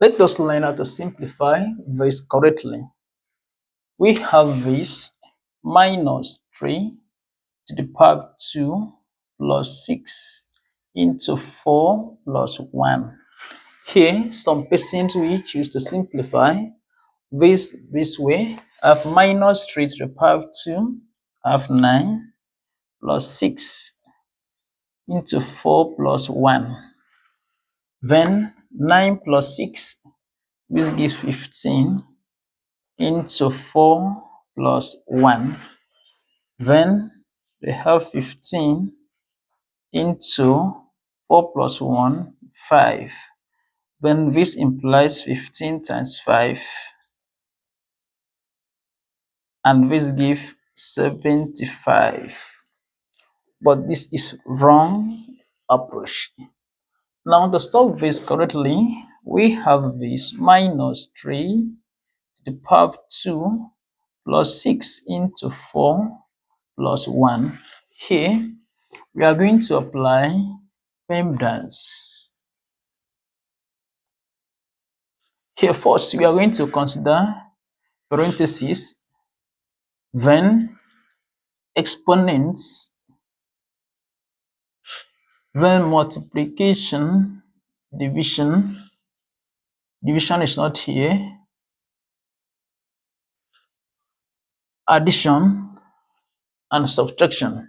Let us learn how to simplify this correctly. We have this minus 3 to the power 2 plus 6 into 4 plus 1. Here, some persons will choose to simplify this way. I have minus 3 to the power 2, I have 9 plus 6 into 4 plus 1. Then 9 plus 6, this gives 15 into 4 plus 1. Then we have 15 into 4 plus 1, 5. Then this implies 15 times 5. And this gives 75. But this is wrong approach. Now to solve this correctly, we have this minus 3 to the power 2 plus 6 into 4 plus 1. Here, we are going to apply PEMDAS. Here first, we are going to consider parentheses, then exponents, then multiplication, division is not here, addition, and subtraction.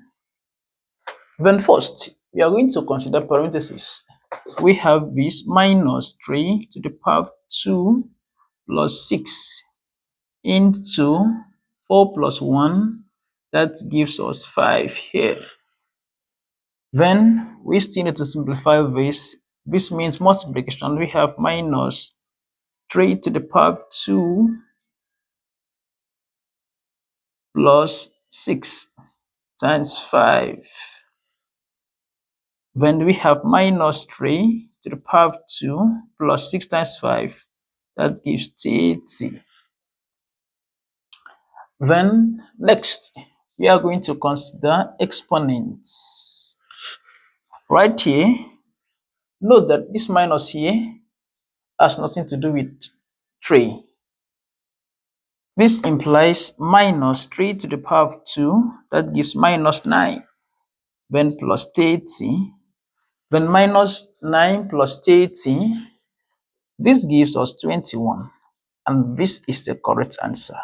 Then first, we are going to consider parentheses. We have this minus 3 to the power 2 plus 6 into 4 plus 1. That gives us 5 here. Then we still need to simplify this. This means multiplication. We have minus 3 to the power 2 plus 6 times 5. Then we have minus 3 to the power 2 plus 6 times 5. That gives 30. Then next, we are going to consider exponents. Right here, note that this minus here has nothing to do with 3. This implies minus 3 to the power 2, that gives minus 9, then plus 30, then minus 9 plus 30, this gives us 21, and this is the correct answer.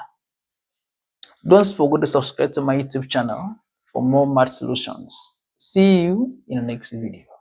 Don't forget to subscribe to my YouTube channel for more math solutions. See you in the next video.